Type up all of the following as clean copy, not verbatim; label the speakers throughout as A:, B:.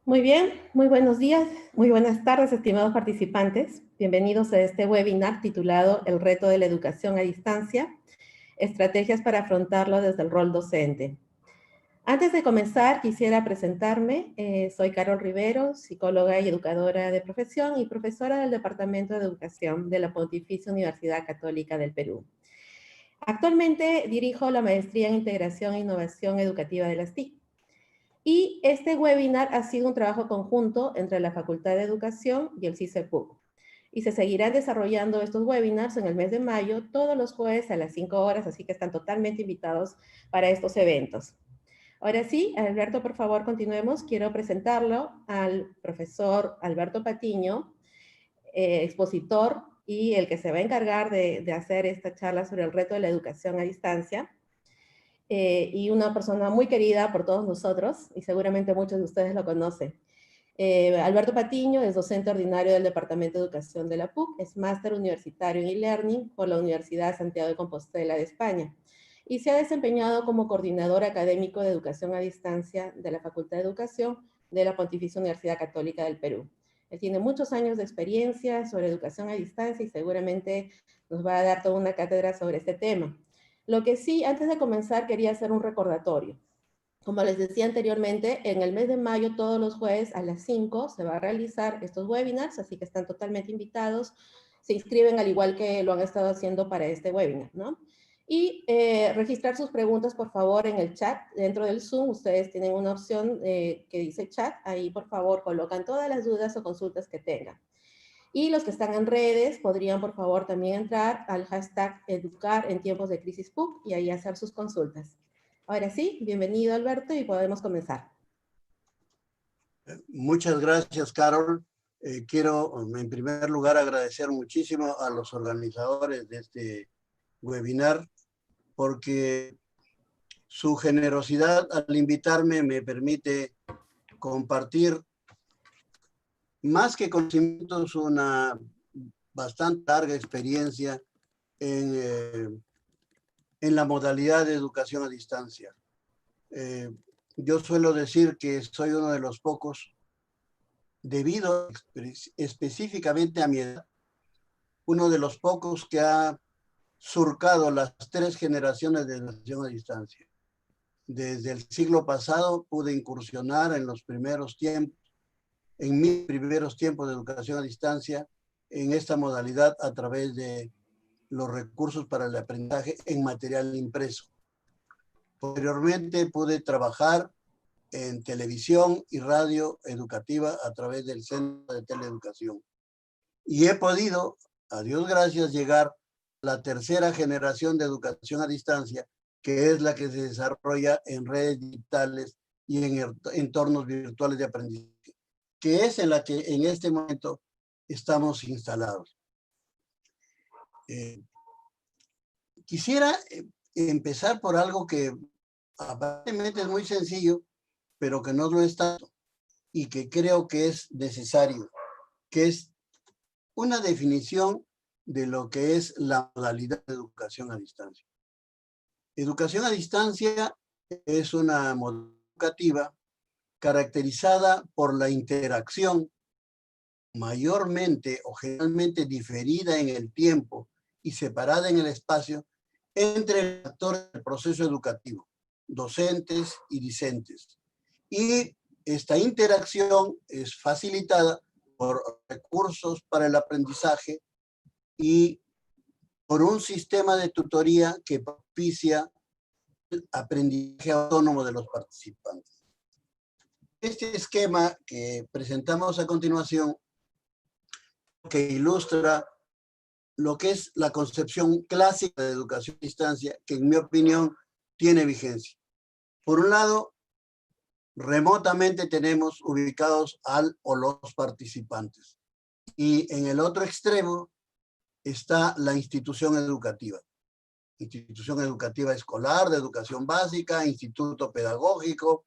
A: Muy bien, muy buenos días, muy buenas tardes, estimados participantes. Bienvenidos a este webinar titulado El reto de la educación a distancia, estrategias para afrontarlo desde el rol docente. Antes de comenzar, quisiera presentarme. Soy Carol Rivero, psicóloga y educadora de profesión y profesora del Departamento de Educación de la Pontificia Universidad Católica del Perú. Actualmente dirijo la maestría en Integración e Innovación Educativa de las TIC. Y este webinar ha sido un trabajo conjunto entre la Facultad de Educación y el CICEPUC. Y se seguirán desarrollando estos webinars en el mes de mayo, todos los jueves a las 5 horas, así que están totalmente invitados para estos eventos. Ahora sí, Alberto, por favor, continuemos. Quiero presentarlo al profesor Alberto Patiño, expositor y el que se va a encargar de hacer esta charla sobre el reto de la educación a distancia. Y una persona muy querida por todos nosotros, y seguramente muchos de ustedes lo conocen. Alberto Patiño es docente ordinario del Departamento de Educación de la PUC, es máster universitario en e-learning por la Universidad Santiago de Compostela de España, y se ha desempeñado como coordinador académico de educación a distancia de la Facultad de Educación de la Pontificia Universidad Católica del Perú. Él tiene muchos años de experiencia sobre educación a distancia y seguramente nos va a dar toda una cátedra sobre este tema. Lo que sí, antes de comenzar, quería hacer un recordatorio. Como les decía anteriormente, en el mes de mayo, todos los jueves a las 5 se va a realizar estos webinars, así que están totalmente invitados. Se inscriben al igual que lo han estado haciendo para este webinar, ¿no? Y registrar sus preguntas, por favor, en el chat. Dentro del Zoom, ustedes tienen una opción que dice chat. Ahí, por favor, colocan todas las dudas o consultas que tengan. Y los que están en redes podrían, por favor, también entrar al hashtag Educar en tiempos de crisis PUC y ahí hacer sus consultas. Ahora sí, bienvenido Alberto y podemos comenzar.
B: Muchas gracias, Carol. Quiero, en primer lugar, agradecer muchísimo a los organizadores de este webinar porque su generosidad al invitarme me permite compartir más que conocimientos, una bastante larga experiencia en la modalidad de educación a distancia. Yo suelo decir que soy uno de los pocos, debido específicamente a mi edad, uno de los pocos que ha surcado las 3 generaciones de educación a distancia. Desde el siglo pasado pude incursionar en los primeros tiempos, en mis primeros tiempos de educación a distancia, en esta modalidad a través de los recursos para el aprendizaje en material impreso. Posteriormente pude trabajar en televisión y radio educativa a través del Centro de Teleeducación. Y he podido, a Dios gracias, llegar a la 3ª generación de educación a distancia, que es la que se desarrolla en redes digitales y en entornos virtuales de aprendizaje, que es en la que en este momento estamos instalados. Quisiera empezar por algo que aparentemente es muy sencillo, pero que no lo es tanto y que creo que es necesario, que es una definición de lo que es la modalidad de educación a distancia. Educación a distancia es una modalidad educativa caracterizada por la interacción mayormente o generalmente diferida en el tiempo y separada en el espacio entre los actores del proceso educativo, docentes y discentes. Y esta interacción es facilitada por recursos para el aprendizaje y por un sistema de tutoría que propicia el aprendizaje autónomo de los participantes. Este esquema que presentamos a continuación, que ilustra lo que es la concepción clásica de educación a distancia, que en mi opinión tiene vigencia. Por un lado, remotamente tenemos ubicados al o los participantes. Y en el otro extremo está la institución educativa escolar, de educación básica, instituto pedagógico,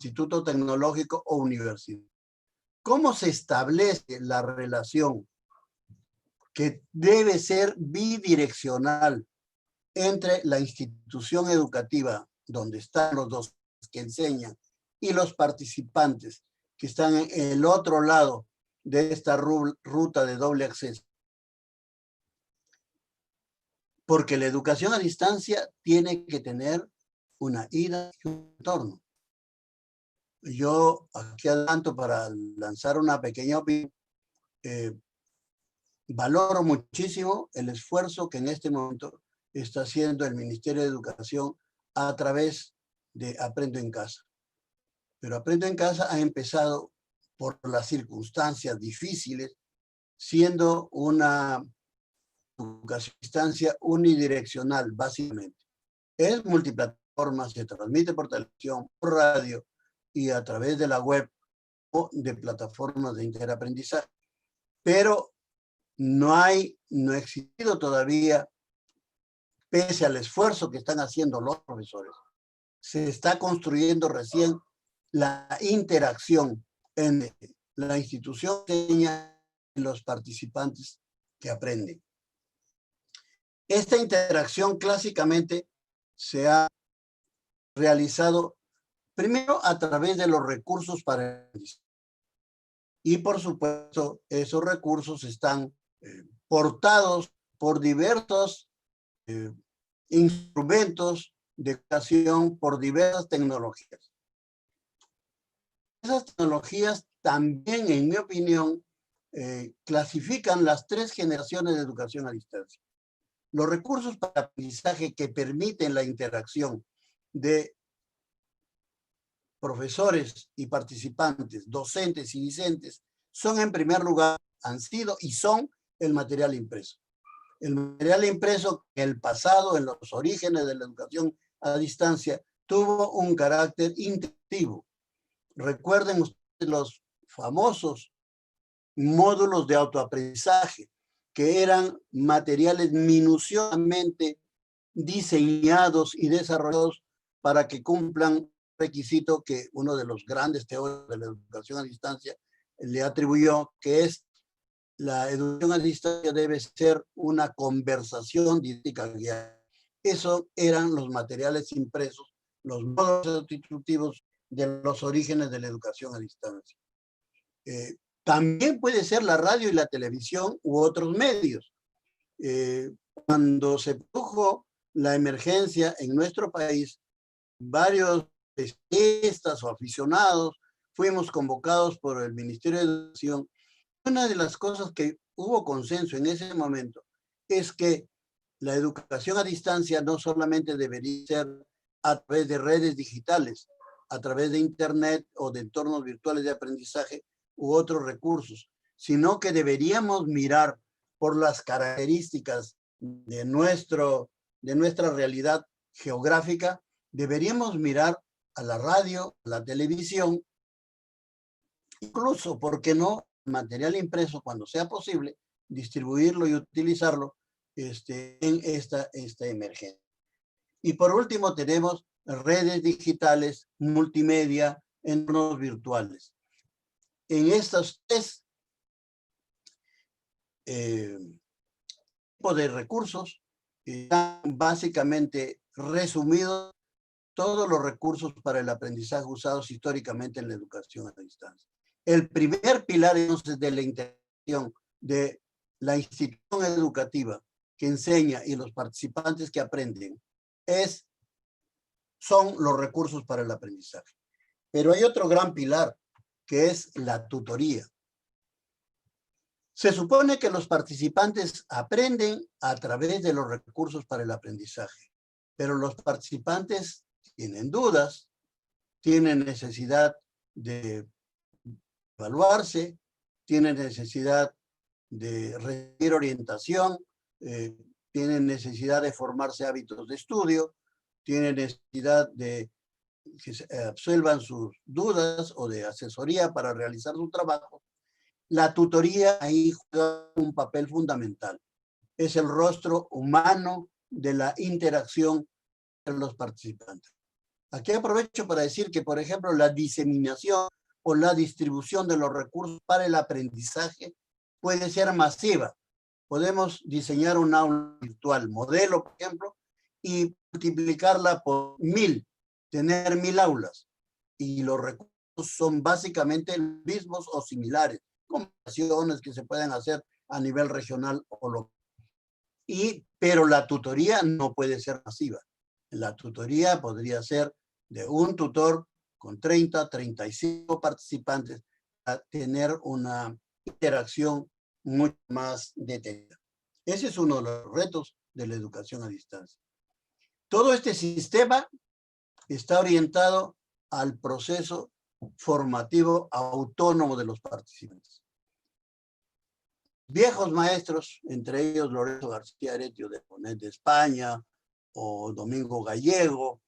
B: instituto tecnológico o universidad. ¿Cómo se establece la relación que debe ser bidireccional entre la institución educativa donde están los docentes que enseñan y los participantes que están en el otro lado de esta ruta de doble acceso. Porque la educación a distancia tiene que tener una ida y un retorno. Yo aquí adelanto para lanzar una pequeña opinión. Valoro muchísimo el esfuerzo que en este momento está haciendo el Ministerio de Educación a través de Aprendo en Casa. Pero Aprendo en Casa ha empezado por las circunstancias difíciles, siendo una educación a distancia unidireccional, básicamente. Es multiplataforma, se transmite por televisión, por radio y a través de la web o de plataformas de interaprendizaje. Pero no ha existido todavía, pese al esfuerzo que están haciendo los profesores, se está construyendo recién la interacción en la institución y los participantes que aprenden. Esta interacción clásicamente se ha realizado primero a través de los recursos para el aprendizaje. Y por supuesto, esos recursos están portados por diversos instrumentos de educación, por diversas tecnologías. Esas tecnologías también, en mi opinión, clasifican las 3 generaciones de educación a distancia. Los recursos para aprendizaje que permiten la interacción de profesores y participantes, docentes y discentes, son en primer lugar, han sido y son el material impreso. El material impreso en el pasado, en los orígenes de la educación a distancia, tuvo un carácter interactivo. Recuerden ustedes los famosos módulos de autoaprendizaje, que eran materiales minuciosamente diseñados y desarrollados para que cumplan requisito que uno de los grandes teóricos de la educación a distancia le atribuyó, que es la educación a distancia debe ser una conversación didáctica guiada. Eso eran los materiales impresos, los módulos instructivos de los orígenes de la educación a distancia. También puede ser la radio y la televisión u otros medios. Cuando se produjo la emergencia en nuestro país, varios especialistas o aficionados fuimos convocados por el Ministerio de Educación. Una de las cosas que hubo consenso en ese momento es que la educación a distancia no solamente debería ser a través de redes digitales, a través de internet o de entornos virtuales de aprendizaje u otros recursos, sino que deberíamos mirar por las características de nuestra realidad geográfica, deberíamos mirar a la radio, a la televisión, incluso, ¿por qué no?, material impreso, cuando sea posible, distribuirlo y utilizarlo en esta emergencia. Y por último tenemos redes digitales, multimedia, entornos virtuales. En estos 3 tipos de recursos están básicamente resumidos todos los recursos para el aprendizaje usados históricamente en la educación a distancia. El primer pilar entonces de la interacción de la institución educativa que enseña y los participantes que aprenden son los recursos para el aprendizaje. Pero hay otro gran pilar que es la tutoría. Se supone que los participantes aprenden a través de los recursos para el aprendizaje, pero los participantes tienen dudas, tienen necesidad de evaluarse, tienen necesidad de recibir orientación, tienen necesidad de formarse hábitos de estudio, tienen necesidad de que se absuelvan sus dudas o de asesoría para realizar su trabajo. La tutoría ahí juega un papel fundamental. Es el rostro humano de la interacción entre los participantes. Aquí aprovecho para decir que, por ejemplo, la diseminación o la distribución de los recursos para el aprendizaje puede ser masiva. Podemos diseñar un aula virtual modelo, por ejemplo, y multiplicarla por 1000, tener 1000 aulas. Y los recursos son básicamente los mismos o similares, conversaciones que se pueden hacer a nivel regional o local. Pero la tutoría no puede ser masiva. La tutoría podría ser de un tutor con 30, 35 participantes a tener una interacción mucho más detenida. Ese es uno de los retos de la educación a distancia. Todo este sistema está orientado al proceso formativo autónomo de los participantes. Viejos maestros, entre ellos Lorenzo García Aretio de Bonet de España, o Domingo Gallego,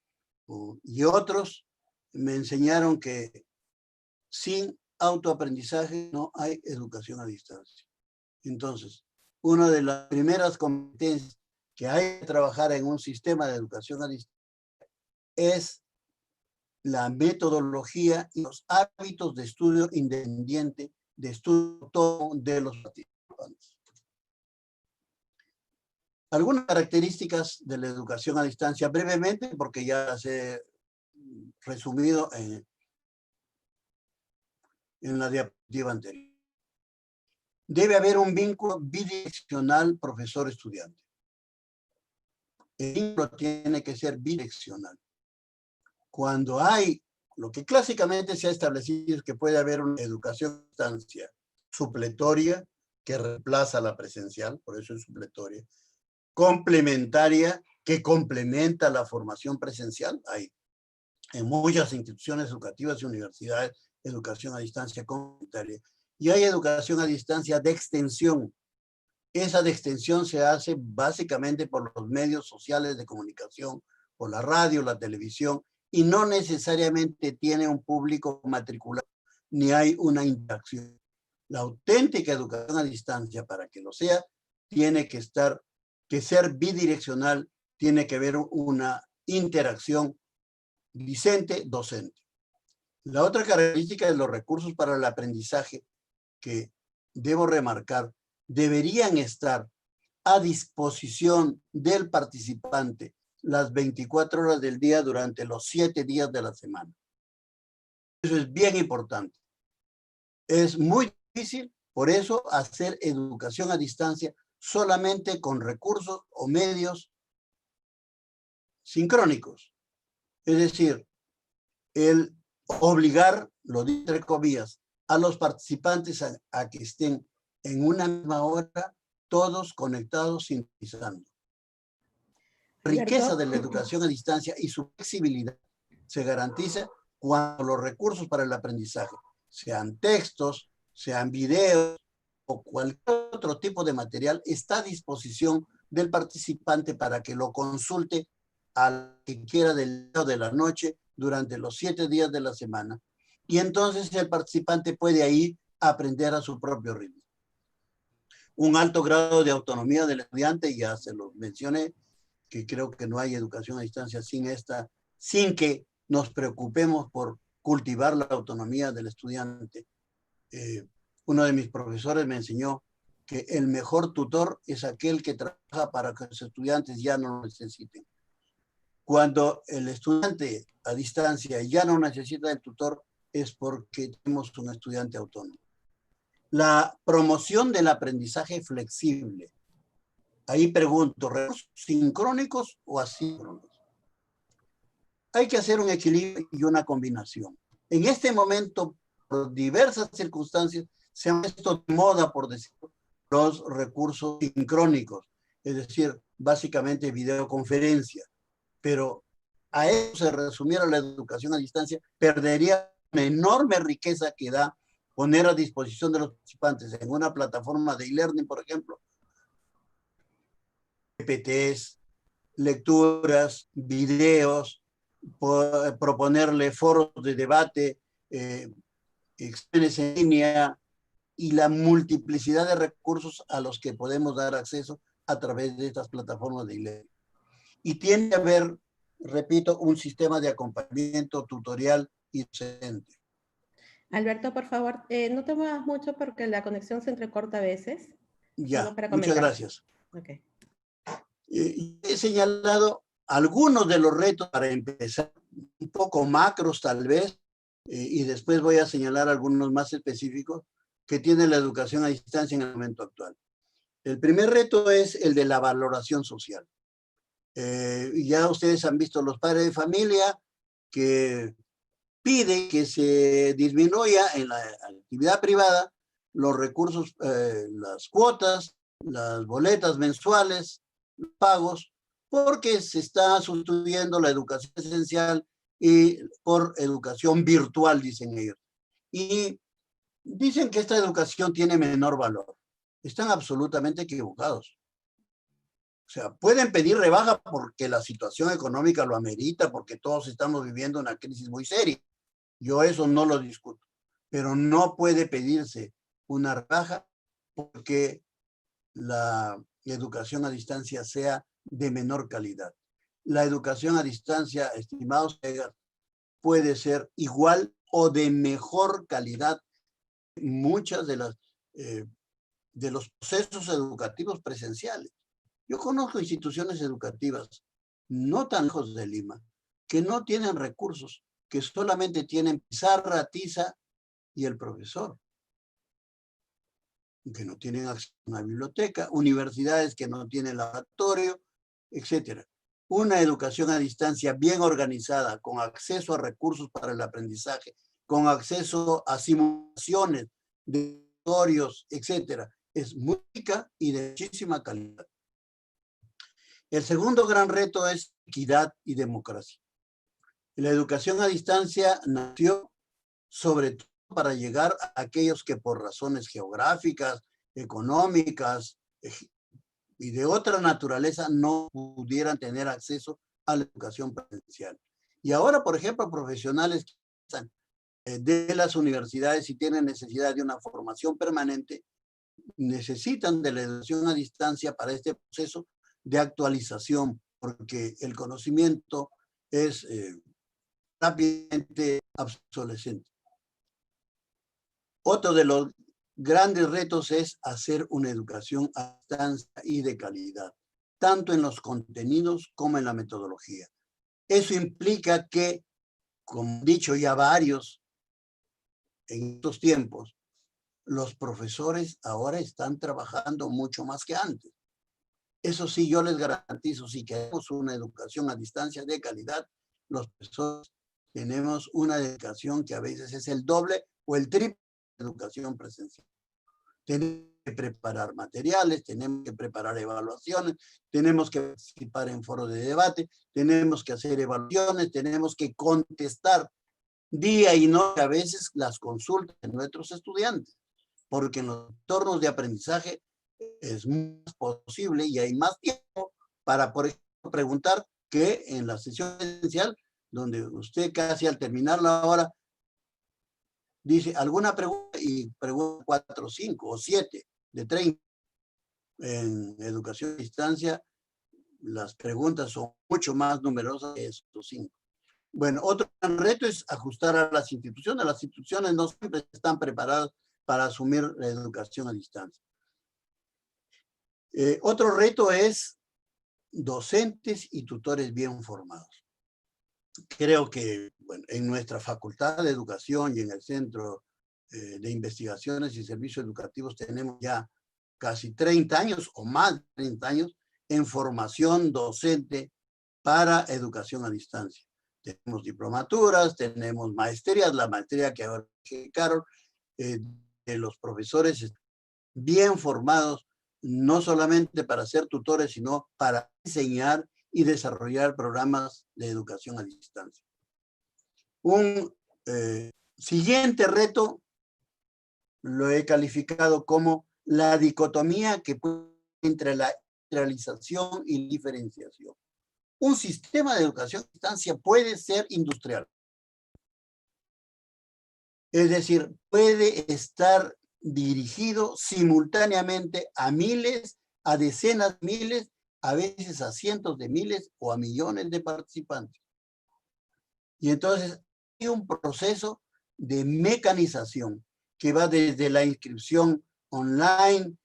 B: y otros, me enseñaron que sin autoaprendizaje no hay educación a distancia. Entonces, una de las primeras competencias que hay que trabajar en un sistema de educación a distancia es la metodología y los hábitos de estudio independiente, de estudio autónomo de los participantes. Algunas características de la educación a distancia, brevemente, porque ya las he resumido en la diapositiva anterior. Debe haber un vínculo bidireccional profesor-estudiante. El vínculo tiene que ser bidireccional. Cuando hay, lo que clásicamente se ha establecido es que puede haber una educación a distancia supletoria que reemplaza la presencial, por eso es supletoria, complementaria que complementa la formación presencial. Hay en muchas instituciones educativas y universidades educación a distancia complementaria. Y hay educación a distancia de extensión. Esa de extensión se hace básicamente por los medios sociales de comunicación, por la radio, la televisión, y no necesariamente tiene un público matriculado, ni hay una interacción. La auténtica educación a distancia, para que lo sea, tiene que ser bidireccional, tiene que haber una interacción discente-docente. La otra característica de los recursos para el aprendizaje que debo remarcar, deberían estar a disposición del participante las 24 horas del día durante los 7 días de la semana. Eso es bien importante. Es muy difícil, por eso, hacer educación a distancia solamente con recursos o medios sincrónicos. Es decir, el obligar, lo digo entre comillas, a los participantes a que estén en una misma hora, todos conectados, sintonizando. La riqueza de la educación a distancia y su flexibilidad se garantiza cuando los recursos para el aprendizaje, sean textos, sean videos o cualquier otro tipo de material, está a disposición del participante para que lo consulte al que quiera del día o de la noche durante los 7 días de la semana. Y entonces el participante puede ahí aprender a su propio ritmo. Un alto grado de autonomía del estudiante, ya se lo mencioné, que creo que no hay educación a distancia sin que nos preocupemos por cultivar la autonomía del estudiante. Uno de mis profesores me enseñó que el mejor tutor es aquel que trabaja para que los estudiantes ya no lo necesiten. Cuando el estudiante a distancia ya no necesita del tutor, es porque tenemos un estudiante autónomo. La promoción del aprendizaje flexible. Ahí pregunto, ¿recursos sincrónicos o asíncronos? Hay que hacer un equilibrio y una combinación. En este momento, por diversas circunstancias, se han puesto de moda, por decirlo, los recursos sincrónicos, es decir, básicamente videoconferencia. Pero a eso se resumiera la educación a distancia, perdería una enorme riqueza que da poner a disposición de los participantes en una plataforma de e-learning, por ejemplo, PPTs, lecturas, videos, proponerle foros de debate, exámenes en línea y la multiplicidad de recursos a los que podemos dar acceso a través de estas plataformas de e-learning. Y tiene que haber, repito, un sistema de acompañamiento tutorial y docente.
A: Alberto, por favor, no te muevas mucho porque la conexión se entrecorta a veces.
B: Ya, muchas gracias.
A: Okay.
B: He señalado algunos de los retos para empezar, un poco macros tal vez, y después voy a señalar algunos más específicos que tiene la educación a distancia en el momento actual. El primer reto es el de la valoración social. Ya ustedes han visto los padres de familia que piden que se disminuya en la actividad privada los recursos, las cuotas, las boletas mensuales, los pagos, porque se está sustituyendo la educación esencial y por educación virtual, dicen ellos. Y dicen que esta educación tiene menor valor. Están absolutamente equivocados. O sea, pueden pedir rebaja porque la situación económica lo amerita, porque todos estamos viviendo una crisis muy seria. Yo eso no lo discuto. Pero no puede pedirse una rebaja porque la educación a distancia sea de menor calidad. La educación a distancia, estimados colegas, puede ser igual o de mejor calidad muchas de los procesos educativos presenciales. Yo conozco instituciones educativas no tan lejos de Lima que no tienen recursos, que solamente tienen pizarra, tiza y el profesor, que no tienen acceso a una biblioteca, universidades que no tienen laboratorio, etc. Una educación a distancia bien organizada, con acceso a recursos para el aprendizaje, con acceso a simulaciones de laboratorios, etc., es muy rica y de muchísima calidad. El segundo gran reto es equidad y democracia. La educación a distancia nació sobre todo para llegar a aquellos que por razones geográficas, económicas y de otra naturaleza no pudieran tener acceso a la educación presencial. Y ahora, por ejemplo, profesionales de las universidades y tienen necesidad de una formación permanente, necesitan de la educación a distancia para este proceso de actualización, porque el conocimiento es rápidamente obsolescente. Otro de los grandes retos es hacer una educación a distancia y de calidad, tanto en los contenidos como en la metodología. Eso implica que, como han dicho ya varios en estos tiempos, los profesores ahora están trabajando mucho más que antes. Eso sí, yo les garantizo, si queremos una educación a distancia de calidad, los profesores tenemos una dedicación que a veces es el doble o el triple de educación presencial. Tenemos que preparar materiales, tenemos que preparar evaluaciones, tenemos que participar en foros de debate, tenemos que hacer evaluaciones, tenemos que contestar día y noche a veces las consultas de nuestros estudiantes, porque en los entornos de aprendizaje es más posible y hay más tiempo para, por ejemplo, preguntar que en la sesión esencial, donde usted casi al terminar la hora dice alguna pregunta y pregunta 4, 5 o 7 de 30. En educación a distancia, las preguntas son mucho más numerosas que estos 5. Bueno, otro gran reto es ajustar a las instituciones. Las instituciones no siempre están preparadas para asumir la educación a distancia. Otro reto es docentes y tutores bien formados. Creo que bueno, en nuestra Facultad de Educación y en el Centro de Investigaciones y Servicios Educativos tenemos ya casi 30 años o más de 30 años en formación docente para educación a distancia. Tenemos diplomaturas, tenemos maestrías, la maestría que ahora Carol, de los profesores bien formados, no solamente para ser tutores, sino para enseñar y desarrollar programas de educación a distancia. Un siguiente reto lo he calificado como la dicotomía que puede entre la industrialización y diferenciación. Un sistema de educación a distancia puede ser industrial. Es decir, puede estar dirigido simultáneamente a miles, a decenas de miles, a veces a cientos de miles o a millones de participantes. Y entonces hay un proceso de mecanización que va desde la inscripción online,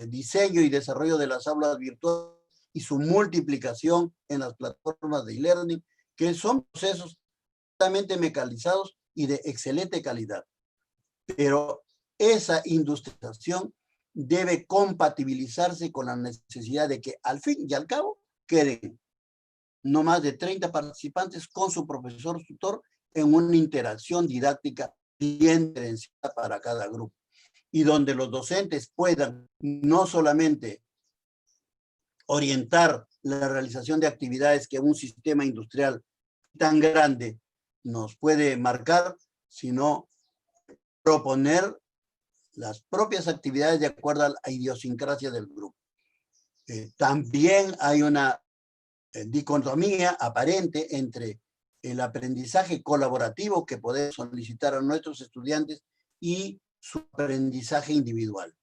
B: diseño y desarrollo de las aulas virtuales y su multiplicación en las plataformas de e-learning, que son procesos totalmente mecanizados y de excelente calidad. Pero esa industrialización debe compatibilizarse con la necesidad de que al fin y al cabo queden no más de 30 participantes con su profesor tutor en una interacción didáctica bien diferenciada para cada grupo, y donde los docentes puedan no solamente orientar la realización de actividades que un sistema industrial tan grande nos puede marcar, sino proponer las propias actividades de acuerdo a la idiosincrasia del grupo. También hay una dicotomía aparente entre el aprendizaje colaborativo que podemos solicitar a nuestros estudiantes y su aprendizaje individual.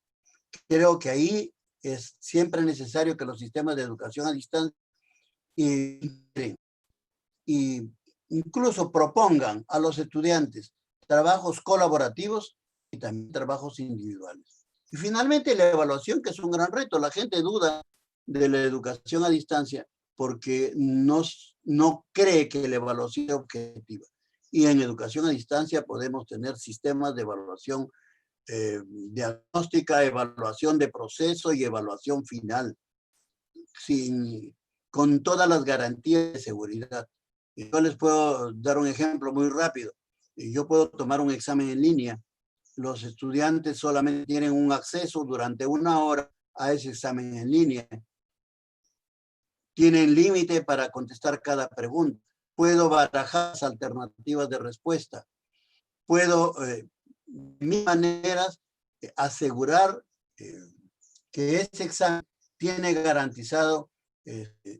B: Creo que ahí es siempre necesario que los sistemas de educación a distancia y incluso propongan a los estudiantes trabajos colaborativos y también trabajos individuales. Y finalmente la evaluación, que es un gran reto. La gente duda de la educación a distancia porque no cree que la evaluación es objetiva. Y en educación a distancia podemos tener sistemas de evaluación diagnóstica, evaluación de proceso y evaluación final, con todas las garantías de seguridad. Yo les puedo dar un ejemplo muy rápido. Yo puedo tomar un examen en línea. Los estudiantes solamente tienen un acceso durante 1 hora a ese examen en línea. Tienen límite para contestar cada pregunta. Puedo barajar las alternativas de respuesta. Puedo, de mis maneras, asegurar que ese examen tiene garantizado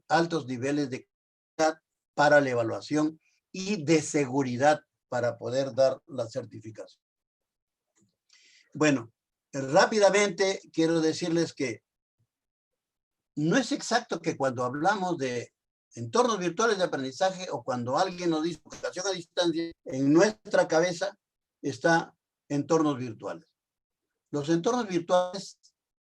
B: altos niveles de calidad para la evaluación y de seguridad para poder dar la certificación. Bueno, rápidamente quiero decirles que no es exacto que cuando hablamos de entornos virtuales de aprendizaje o cuando alguien nos dice educación a distancia, en nuestra cabeza está entornos virtuales. Los entornos virtuales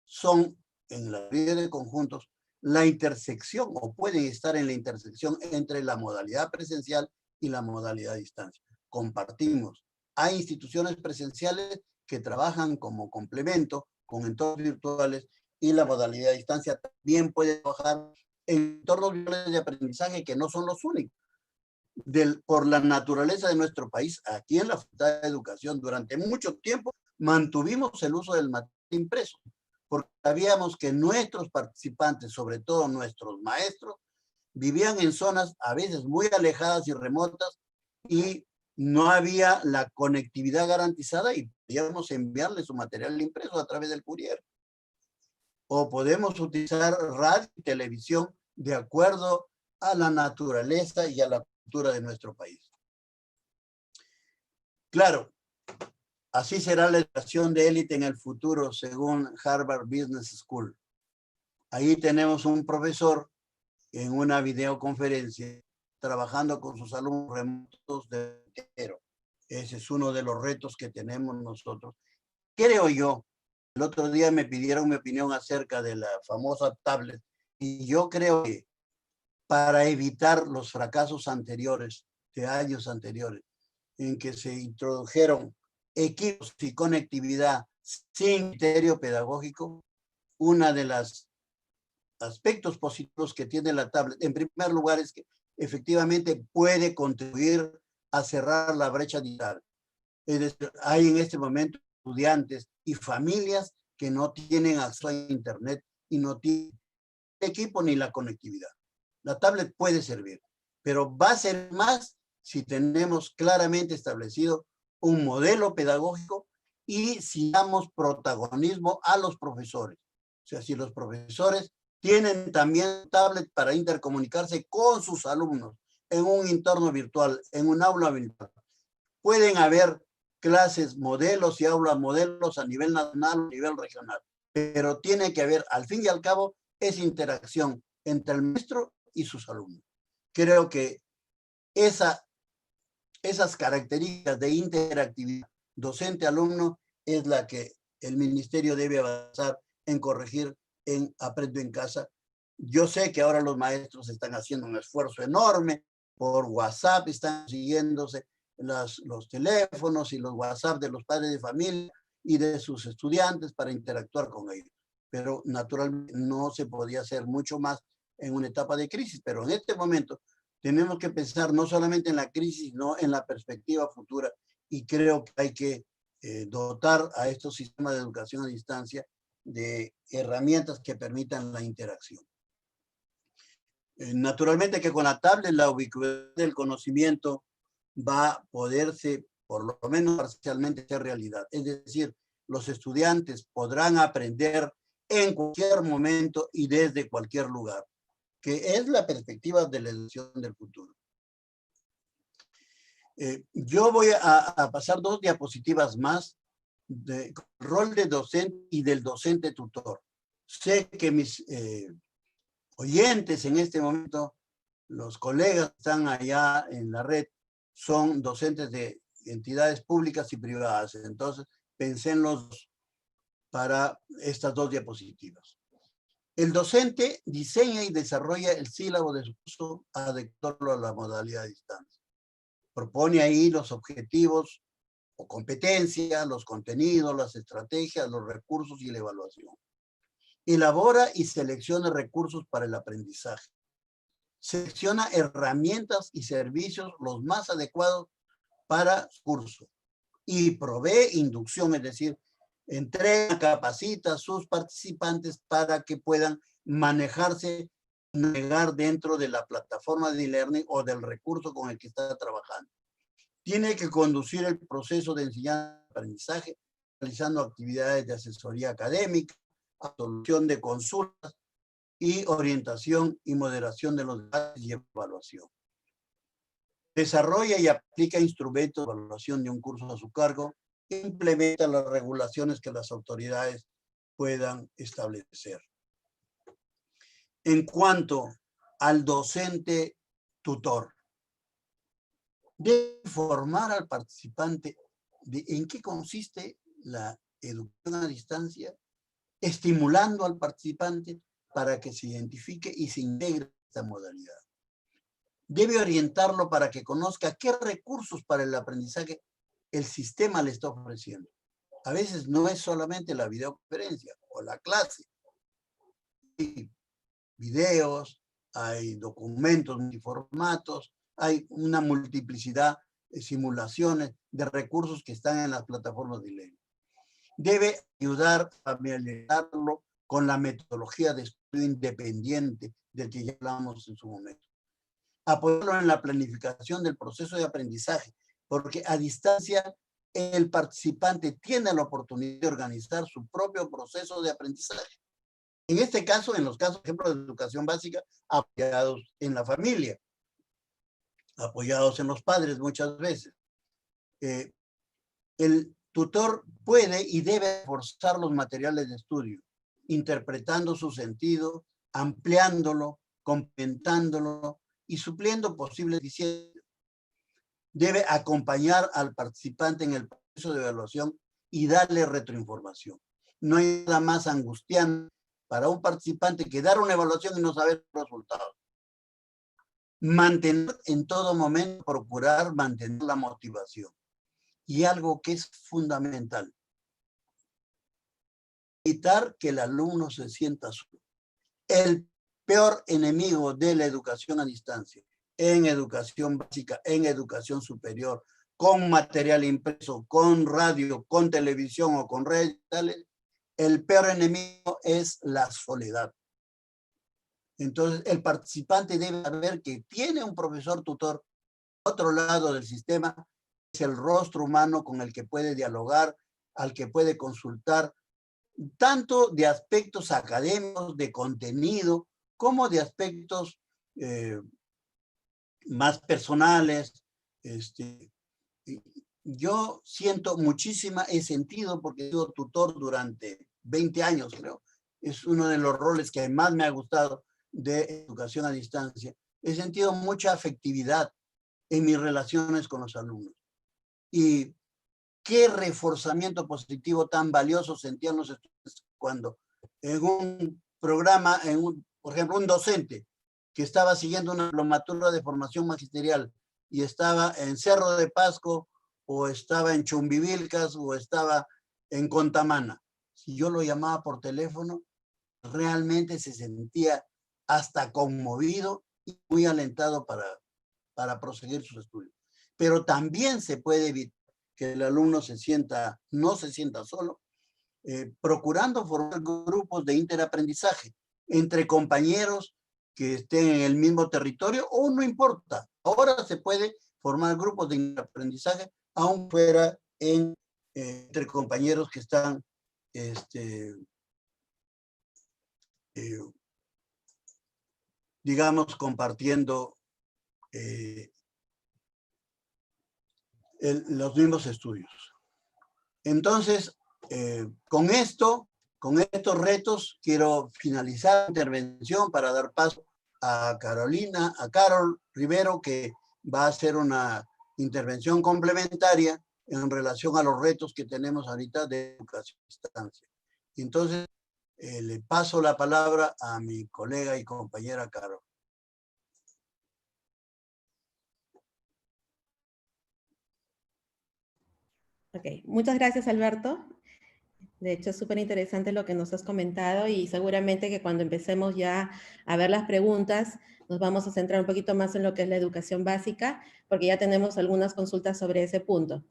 B: son, en la mayoría de conjuntos, la intersección o pueden estar en la intersección entre la modalidad presencial y la modalidad a distancia. Compartimos. Hay instituciones presenciales que trabajan como complemento con entornos virtuales y la modalidad a distancia también puede trabajar en entornos virtuales de aprendizaje que no son los únicos. Por la naturaleza de nuestro país, aquí en la Facultad de Educación, durante mucho tiempo mantuvimos el uso del material impreso, porque sabíamos que nuestros participantes, sobre todo nuestros maestros, vivían en zonas a veces muy alejadas y remotas y no había la conectividad garantizada y podíamos enviarle su material impreso a través del courier. O podemos utilizar radio y televisión de acuerdo a la naturaleza y a la cultura de nuestro país. Claro, así será la educación de élite en el futuro, según Harvard Business School. Ahí tenemos un profesor en una videoconferencia trabajando con sus alumnos remotos de entero. Ese es uno de los retos que tenemos nosotros. Creo yo, el otro día me pidieron mi opinión acerca de la famosa tablet y yo creo que para evitar los fracasos anteriores, de años anteriores, en que se introdujeron equipos y conectividad sin criterio pedagógico, una de las aspectos positivos que tiene la tablet, en primer lugar, es que efectivamente puede contribuir a cerrar la brecha digital. Es decir, hay en este momento estudiantes y familias que no tienen acceso a internet y no tienen el equipo ni la conectividad. La tablet puede servir, pero va a ser más si tenemos claramente establecido un modelo pedagógico y si damos protagonismo a los profesores. O sea, si los profesores tienen también tablet para intercomunicarse con sus alumnos en un entorno virtual, en un aula virtual. Pueden haber clases modelos y aulas modelos a nivel nacional o a nivel regional, pero tiene que haber, al fin y al cabo, esa interacción entre el maestro y sus alumnos. Creo que esas características de interactividad docente-alumno es la que el ministerio debe avanzar en corregir en Aprendo en Casa. Yo sé que ahora los maestros están haciendo un esfuerzo enorme, por WhatsApp están siguiéndose, los teléfonos y los WhatsApp de los padres de familia y de sus estudiantes para interactuar con ellos. Pero naturalmente no se podía hacer mucho más en una etapa de crisis. Pero en este momento tenemos que pensar no solamente en la crisis, sino en la perspectiva futura. Y creo que hay que dotar a estos sistemas de educación a distancia de herramientas que permitan la interacción. Naturalmente que con la tablet la ubicuidad del conocimiento va a poderse, por lo menos parcialmente, hacer realidad. Es decir, los estudiantes podrán aprender en cualquier momento y desde cualquier lugar, que es la perspectiva de la educación del futuro. Yo voy a pasar 2 diapositivas más del rol de docente y del docente tutor. Sé que mis oyentes en este momento, los colegas que están allá en la red, son docentes de entidades públicas y privadas. Entonces, pensénlos para estas 2 diapositivas. El docente diseña y desarrolla el sílabo de su curso adecuándolo a la modalidad de distancia. Propone ahí los objetivos o competencias, los contenidos, las estrategias, los recursos y la evaluación. Elabora y selecciona recursos para el aprendizaje. Selecciona herramientas y servicios los más adecuados para su curso. Y provee inducción, es decir, entrega, capacita a sus participantes para que puedan manejarse, navegar dentro de la plataforma de e-learning o del recurso con el que está trabajando. Tiene que conducir el proceso de enseñanza-aprendizaje, realizando actividades de asesoría académica, solución de consultas y orientación y moderación de los debates y evaluación. Desarrolla y aplica instrumentos de evaluación de un curso a su cargo e implementa las regulaciones que las autoridades puedan establecer. En cuanto al docente tutor, debe informar al participante de en qué consiste la educación a distancia, estimulando al participante para que se identifique y se integre en esta modalidad. Debe orientarlo para que conozca qué recursos para el aprendizaje el sistema le está ofreciendo. A veces no es solamente la videoconferencia o la clase. Hay videos, hay documentos multiformatos, hay una multiplicidad de simulaciones de recursos que están en las plataformas de e-learning. Debe ayudar a familiarizarlo con la metodología de estudio independiente del que ya hablamos en su momento. Apoyarlo en la planificación del proceso de aprendizaje, porque a distancia el participante tiene la oportunidad de organizar su propio proceso de aprendizaje. En este caso, en los casos, por ejemplo, de educación básica, apoyados en la familia, apoyados en los padres muchas veces. El tutor puede y debe reforzar los materiales de estudio, interpretando su sentido, ampliándolo, complementándolo y supliendo posibles deficiencias. Debe acompañar al participante en el proceso de evaluación y darle retroinformación. No hay nada más angustiante para un participante que dar una evaluación y no saber los resultados. Mantener en todo momento, procurar mantener la motivación. Y algo que es fundamental, evitar que el alumno se sienta solo. El peor enemigo de la educación a distancia, en educación básica, en educación superior, con material impreso, con radio, con televisión o con redes digitales, el peor enemigo es la soledad. Entonces, el participante debe saber que tiene un profesor tutor otro lado del sistema, es el rostro humano con el que puede dialogar, al que puede consultar, tanto de aspectos académicos, de contenido, como de aspectos más personales. Yo siento he sentido, porque he sido tutor durante 20 años, creo. Es uno de los roles que más me ha gustado de educación a distancia. He sentido mucha afectividad en mis relaciones con los alumnos. Y qué reforzamiento positivo tan valioso sentían los estudiantes cuando en un programa, por ejemplo, un docente que estaba siguiendo una diplomatura de formación magisterial y estaba en Cerro de Pasco, o estaba en Chumbivilcas, o estaba en Contamana. Si yo lo llamaba por teléfono, realmente se sentía hasta conmovido y muy alentado para proseguir sus estudios. Pero también se puede evitar que el alumno no se sienta solo, procurando formar grupos de interaprendizaje entre compañeros que estén en el mismo territorio, o no importa. Ahora se puede formar grupos de interaprendizaje aún fuera entre compañeros que están digamos, compartiendo los mismos estudios. Entonces, con estos retos, quiero finalizar la intervención para dar paso a Carol Rivero, que va a hacer una intervención complementaria en relación a los retos que tenemos ahorita de educación a distancia. Entonces, le paso la palabra a mi colega y compañera Carol.
A: Ok, muchas gracias, Alberto. De hecho, es súper interesante lo que nos has comentado y seguramente que cuando empecemos ya a ver las preguntas, nos vamos a centrar un poquito más en lo que es la educación básica, porque ya tenemos algunas consultas sobre ese punto.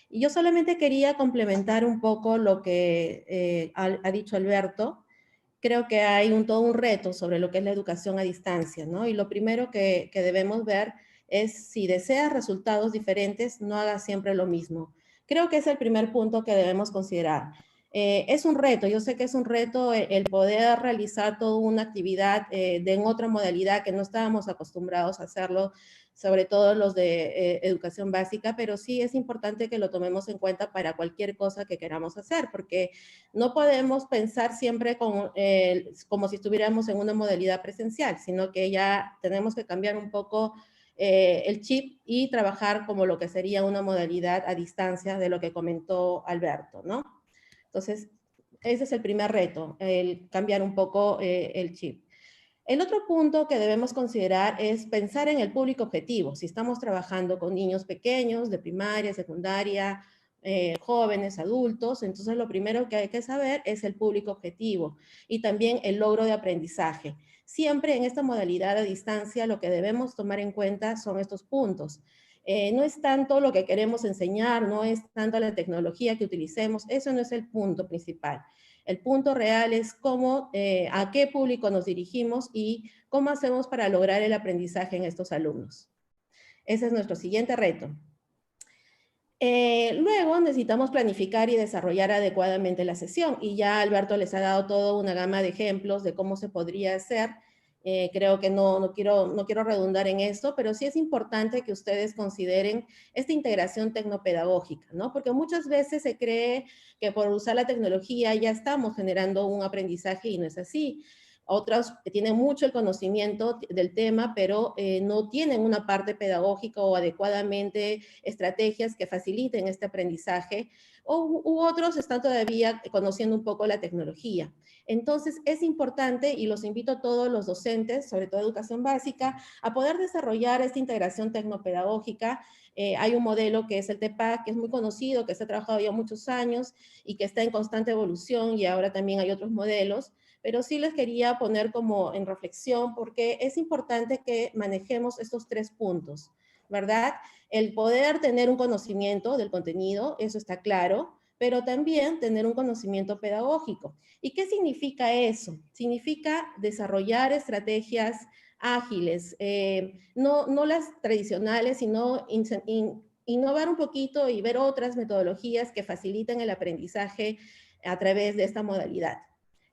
A: Y yo solamente quería complementar un poco lo que ha dicho Alberto. Creo que hay todo un reto sobre lo que es la educación a distancia, ¿no? Y lo primero que debemos ver es, si deseas resultados diferentes, no hagas siempre lo mismo. Creo que es el primer punto que debemos considerar. Es un reto, yo sé que es un reto el poder realizar toda una actividad en otra modalidad que no estábamos acostumbrados a hacerlo, sobre todo los de educación básica, pero sí es importante que lo tomemos en cuenta para cualquier cosa que queramos hacer, porque no podemos pensar siempre como si estuviéramos en una modalidad presencial, sino que ya tenemos que cambiar un poco el chip y trabajar como lo que sería una modalidad a distancia de lo que comentó Alberto, ¿no? Entonces, ese es el primer reto, el cambiar un poco el chip. El otro punto que debemos considerar es pensar en el público objetivo. Si estamos trabajando con niños pequeños de primaria, secundaria, jóvenes, adultos, entonces lo primero que hay que saber es el público objetivo y también el logro de aprendizaje. Siempre en esta modalidad a distancia lo que debemos tomar en cuenta son estos puntos. No es tanto lo que queremos enseñar, no es tanto la tecnología que utilicemos, eso no es el punto principal. El punto real es a qué público nos dirigimos y cómo hacemos para lograr el aprendizaje en estos alumnos. Ese es nuestro siguiente reto. Luego necesitamos planificar y desarrollar adecuadamente la sesión, y ya Alberto les ha dado toda una gama de ejemplos de cómo se podría hacer. Creo que no quiero redundar en esto, pero sí es importante que ustedes consideren esta integración tecnopedagógica, ¿no? Porque muchas veces se cree que por usar la tecnología ya estamos generando un aprendizaje y no es así. Otros tienen mucho el conocimiento del tema, pero no tienen una parte pedagógica o adecuadamente estrategias que faciliten este aprendizaje, u otros están todavía conociendo un poco la tecnología. Entonces, es importante, y los invito a todos los docentes, sobre todo educación básica, a poder desarrollar esta integración tecnopedagógica. Hay un modelo que es el TEPAC, que es muy conocido, que se ha trabajado ya muchos años y que está en constante evolución, y ahora también hay otros modelos, pero sí les quería poner como en reflexión porque es importante que manejemos estos tres puntos, ¿verdad? El poder tener un conocimiento del contenido, eso está claro, pero también tener un conocimiento pedagógico. ¿Y qué significa eso? Significa desarrollar estrategias ágiles, no las tradicionales, sino innovar un poquito y ver otras metodologías que faciliten el aprendizaje a través de esta modalidad.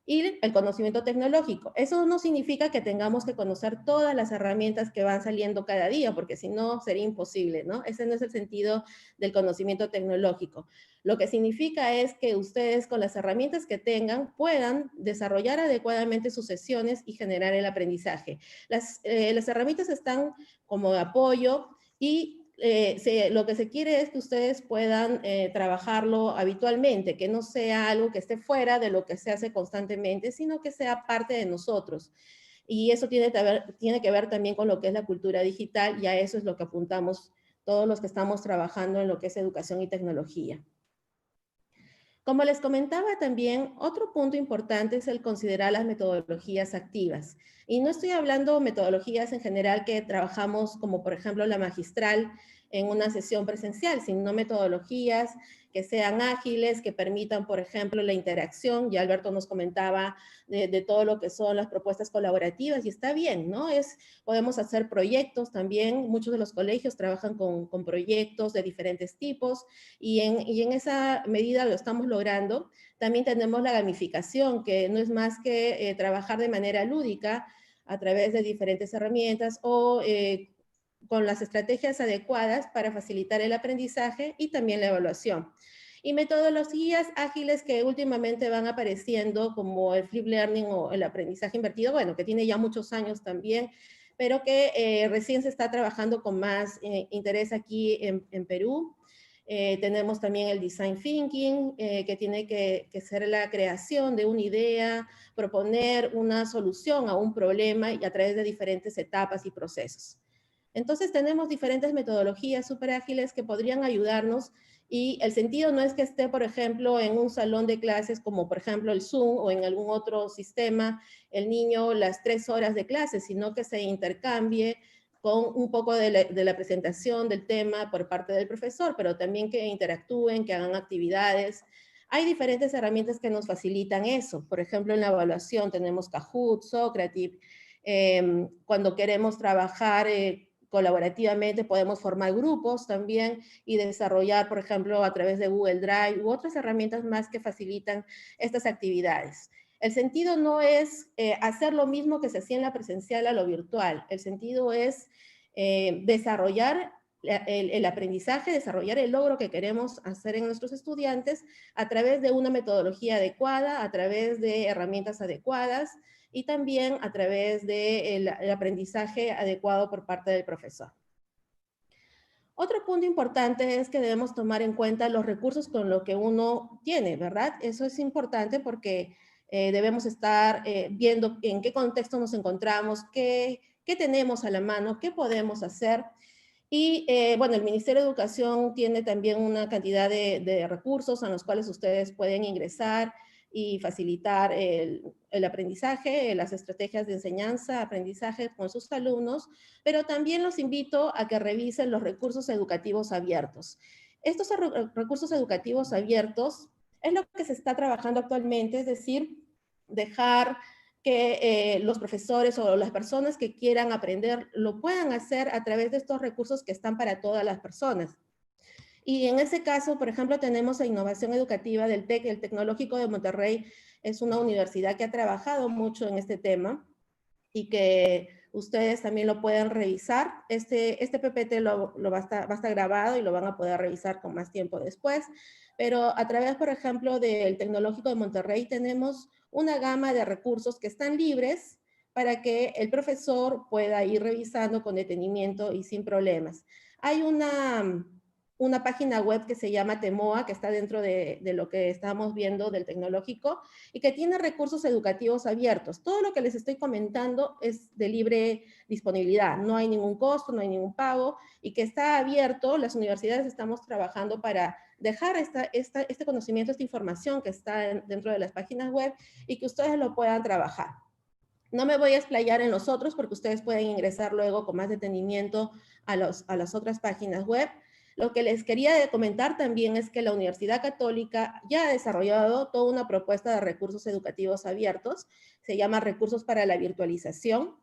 A: Y el conocimiento tecnológico. Eso no significa que tengamos que conocer todas las herramientas que van saliendo cada día, porque si no sería imposible, ¿no? Ese no es el sentido del conocimiento tecnológico. Lo que significa es que ustedes con las herramientas que tengan puedan desarrollar adecuadamente sus sesiones y generar el aprendizaje. Las herramientas están como de apoyo y lo que se quiere es que ustedes puedan trabajarlo habitualmente, que no sea algo que esté fuera de lo que se hace constantemente, sino que sea parte de nosotros. Y eso tiene que ver también con lo que es la cultura digital, y a eso es lo que apuntamos todos los que estamos trabajando en lo que es educación y tecnología. Como les comentaba también, otro punto importante es el considerar las metodologías activas. Y no estoy hablando metodologías en general que trabajamos como por ejemplo la magistral en una sesión presencial, sino metodologías que sean ágiles, que permitan, por ejemplo, la interacción. Ya Alberto nos comentaba de todo lo que son las propuestas colaborativas y está bien, ¿no? Podemos hacer proyectos también. Muchos de los colegios trabajan con proyectos de diferentes tipos y en esa medida lo estamos logrando. También tenemos la gamificación, que no es más que trabajar de manera lúdica a través de diferentes herramientas o con las estrategias adecuadas para facilitar el aprendizaje y también la evaluación. Y metodologías ágiles que últimamente van apareciendo como el flip learning o el aprendizaje invertido, bueno, que tiene ya muchos años también, pero que recién se está trabajando con más interés aquí en Perú. Tenemos también el design thinking, que tiene que ser la creación de una idea, proponer una solución a un problema y a través de diferentes etapas y procesos. Entonces tenemos diferentes metodologías súper ágiles que podrían ayudarnos y el sentido no es que esté, por ejemplo, en un salón de clases como por ejemplo el Zoom o en algún otro sistema, el niño las 3 horas de clase, sino que se intercambie con un poco de la presentación del tema por parte del profesor, pero también que interactúen, que hagan actividades. Hay diferentes herramientas que nos facilitan eso. Por ejemplo, en la evaluación tenemos Kahoot, Socrative. Cuando queremos trabajar colaborativamente podemos formar grupos también y desarrollar, por ejemplo, a través de Google Drive u otras herramientas más que facilitan estas actividades. El sentido no es hacer lo mismo que se hacía en la presencial a lo virtual. El sentido es desarrollar el aprendizaje, desarrollar el logro que queremos hacer en nuestros estudiantes a través de una metodología adecuada, a través de herramientas adecuadas, y también a través del aprendizaje adecuado por parte del profesor. Otro punto importante es que debemos tomar en cuenta los recursos con lo que uno tiene, ¿verdad? Eso es importante porque debemos estar viendo en qué contexto nos encontramos, qué tenemos a la mano, qué podemos hacer. Y bueno, el Ministerio de Educación tiene también una cantidad de recursos a los cuales ustedes pueden ingresar y facilitar el aprendizaje, las estrategias de enseñanza, aprendizaje con sus alumnos, pero también los invito a que revisen los recursos educativos abiertos. Estos recursos educativos abiertos es lo que se está trabajando actualmente, es decir, dejar que los profesores o las personas que quieran aprender lo puedan hacer a través de estos recursos que están para todas las personas. Y en ese caso, por ejemplo, tenemos la innovación educativa del TEC, el Tecnológico de Monterrey es una universidad que ha trabajado mucho en este tema y que ustedes también lo pueden revisar. Este PPT va a estar grabado y lo van a poder revisar con más tiempo después. Pero a través, por ejemplo, del Tecnológico de Monterrey tenemos una gama de recursos que están libres para que el profesor pueda ir revisando con detenimiento y sin problemas. Hay una página web que se llama Temoa, que está dentro de lo que estamos viendo del tecnológico, y que tiene recursos educativos abiertos. Todo lo que les estoy comentando es de libre disponibilidad, no hay ningún costo, no hay ningún pago, y que está abierto. Las universidades estamos trabajando para dejar este conocimiento, esta información que está dentro de las páginas web, y que ustedes lo puedan trabajar. No me voy a explayar en los otros, porque ustedes pueden ingresar luego con más detenimiento a las otras páginas web. Lo que les quería comentar también es que la Universidad Católica ya ha desarrollado toda una propuesta de recursos educativos abiertos, se llama Recursos para la Virtualización,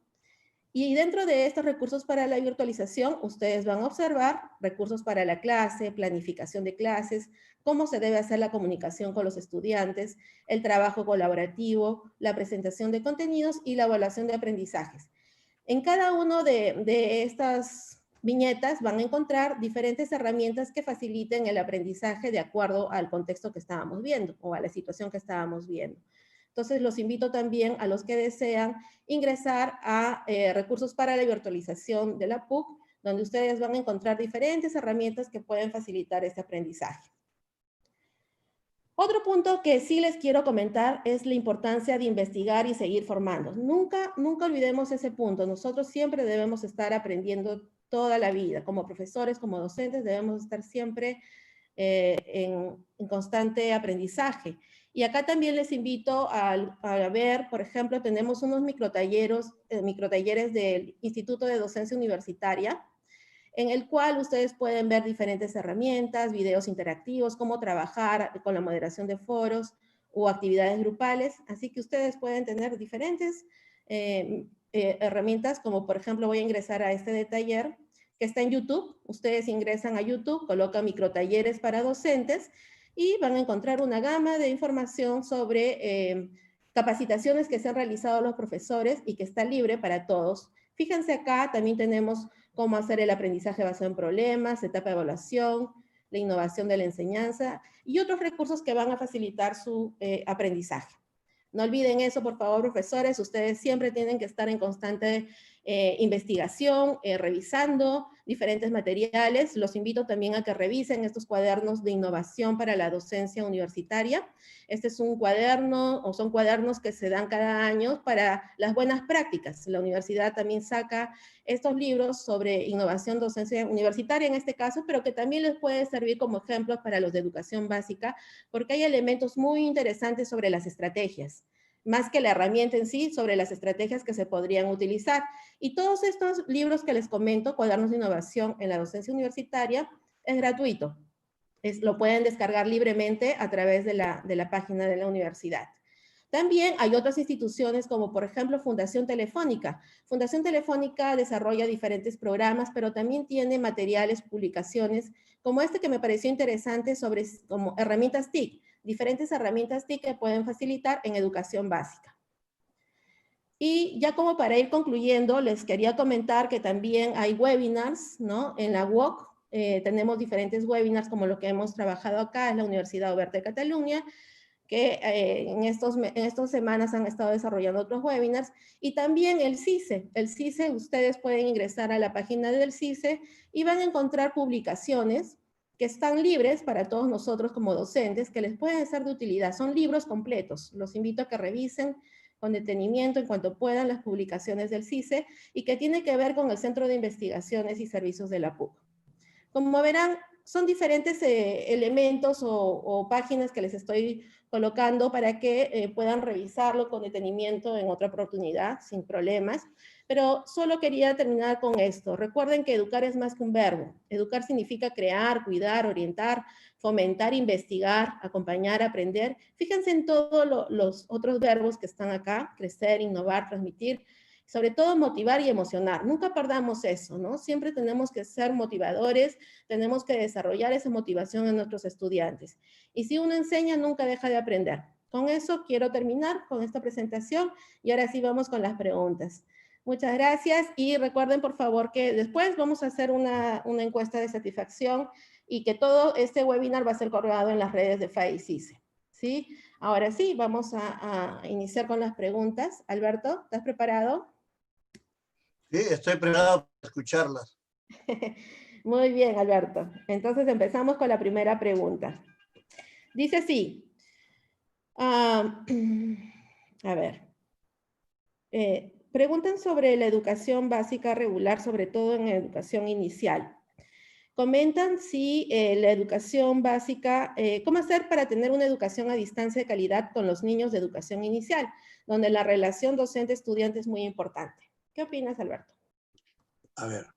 A: y dentro de estos recursos para la virtualización, ustedes van a observar recursos para la clase, planificación de clases, cómo se debe hacer la comunicación con los estudiantes, el trabajo colaborativo, la presentación de contenidos y la evaluación de aprendizajes. En cada uno de estas viñetas van a encontrar diferentes herramientas que faciliten el aprendizaje de acuerdo al contexto que estábamos viendo o a la situación que estábamos viendo. Entonces, los invito también a los que desean ingresar a recursos para la virtualización de la PUC, donde ustedes van a encontrar diferentes herramientas que pueden facilitar este aprendizaje. Otro punto que sí les quiero comentar es la importancia de investigar y seguir formando. Nunca olvidemos ese punto. Nosotros siempre debemos estar aprendiendo toda la vida. Como profesores, como docentes, debemos estar siempre en constante aprendizaje. Y acá también les invito a ver, por ejemplo, tenemos unos microtalleres del Instituto de Docencia Universitaria, en el cual ustedes pueden ver diferentes herramientas, videos interactivos, cómo trabajar con la moderación de foros o actividades grupales. Así que ustedes pueden tener diferentes herramientas, como por ejemplo voy a ingresar a este de taller que está en YouTube. Ustedes ingresan a YouTube, colocan microtalleres para docentes y van a encontrar una gama de información sobre capacitaciones que se han realizado los profesores y que está libre para todos. Fíjense acá, también tenemos cómo hacer el aprendizaje basado en problemas, etapa de evaluación, la innovación de la enseñanza y otros recursos que van a facilitar su aprendizaje. No olviden eso, por favor, profesores. Ustedes siempre tienen que estar en constante investigación, revisando diferentes materiales. Los invito también a que revisen estos cuadernos de innovación para la docencia universitaria. Este es un cuaderno, o son cuadernos que se dan cada año para las buenas prácticas. La universidad también saca estos libros sobre innovación docencia universitaria en este caso, pero que también les puede servir como ejemplos para los de educación básica, porque hay elementos muy interesantes sobre las estrategias, más que la herramienta en sí, sobre las estrategias que se podrían utilizar. Y todos estos libros que les comento, cuadernos de innovación en la docencia universitaria, es gratuito. Lo pueden descargar libremente a través de la página de la universidad. También hay otras instituciones como por ejemplo Fundación Telefónica. Fundación Telefónica desarrolla diferentes programas, pero también tiene materiales, publicaciones, como este que me pareció interesante sobre como herramientas TIC, diferentes herramientas TIC que pueden facilitar en educación básica. Y ya como para ir concluyendo, les quería comentar que también hay webinars, ¿no? En la UOC tenemos diferentes webinars como lo que hemos trabajado acá en la Universidad Oberta de Cataluña, que en estas semanas han estado desarrollando otros webinars, y también el CICE. El CICE, ustedes pueden ingresar a la página del CICE y van a encontrar publicaciones que están libres para todos nosotros como docentes, que les pueden ser de utilidad. Son libros completos. Los invito a que revisen con detenimiento en cuanto puedan las publicaciones del CICE y que tiene que ver con el Centro de Investigaciones y Servicios de la PUC. Como verán, son diferentes elementos o páginas que les estoy colocando para que puedan revisarlo con detenimiento en otra oportunidad, sin problemas. Pero solo quería terminar con esto. Recuerden que educar es más que un verbo. Educar significa crear, cuidar, orientar, fomentar, investigar, acompañar, aprender. Fíjense en todos los otros verbos que están acá: crecer, innovar, transmitir, sobre todo motivar y emocionar. Nunca perdamos eso, ¿no? Siempre tenemos que ser motivadores, tenemos que desarrollar esa motivación en nuestros estudiantes. Y si uno enseña, nunca deja de aprender. Con eso quiero terminar con esta presentación y ahora sí vamos con las preguntas. Muchas gracias y recuerden por favor que después vamos a hacer una encuesta de satisfacción y que todo este webinar va a ser colgado en las redes de FAE y CICE, ¿sí? Ahora sí, vamos a iniciar con las preguntas. Alberto, ¿estás preparado?
B: Sí, estoy preparado para escucharlas.
A: Muy bien, Alberto. Entonces empezamos con la primera pregunta. Dice así. A ver. Preguntan sobre la educación básica regular, sobre todo en educación inicial. Comentan si la educación básica, cómo hacer para tener una educación a distancia de calidad con los niños de educación inicial, donde la relación docente-estudiante es muy importante. ¿Qué opinas, Alberto?
B: A ver,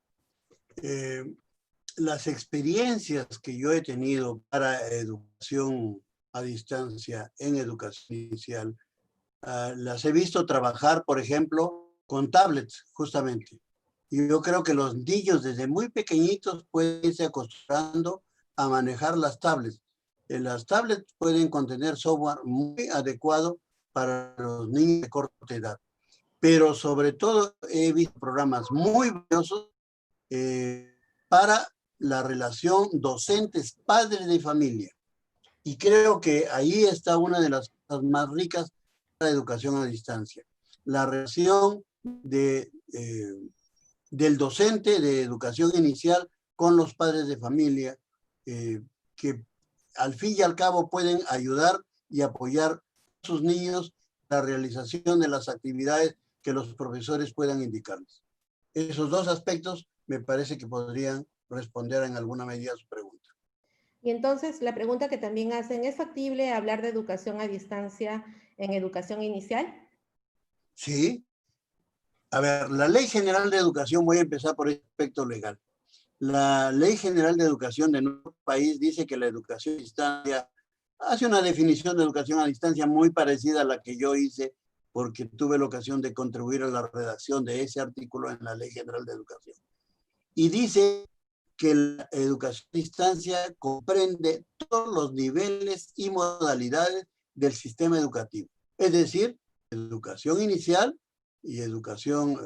B: las experiencias que yo he tenido para educación a distancia en educación inicial, las he visto trabajar, por ejemplo, con tablets, justamente. Y yo creo que los niños desde muy pequeñitos pueden irse acostumbrando a manejar las tablets. Las tablets pueden contener software muy adecuado para los niños de corta edad. Pero sobre todo he visto programas muy valiosos para la relación docentes-padres de familia. Y creo que ahí está una de las cosas más ricas de la educación a distancia. La relación del docente de educación inicial con los padres de familia, que al fin y al cabo pueden ayudar y apoyar a sus niños en la realización de las actividades que los profesores puedan indicarles. Esos dos aspectos me parece que podrían responder en alguna medida a su pregunta.
A: Y entonces la pregunta que también hacen, ¿es factible hablar de educación a distancia en educación inicial?
B: Sí. A ver, la Ley General de Educación, voy a empezar por el aspecto legal. La Ley General de Educación de nuestro país dice que la educación a distancia hace una definición de educación a distancia muy parecida a la que yo hice porque tuve la ocasión de contribuir a la redacción de ese artículo en la Ley General de Educación. Y dice que la educación a distancia comprende todos los niveles y modalidades del sistema educativo. Es decir, educación inicial y educación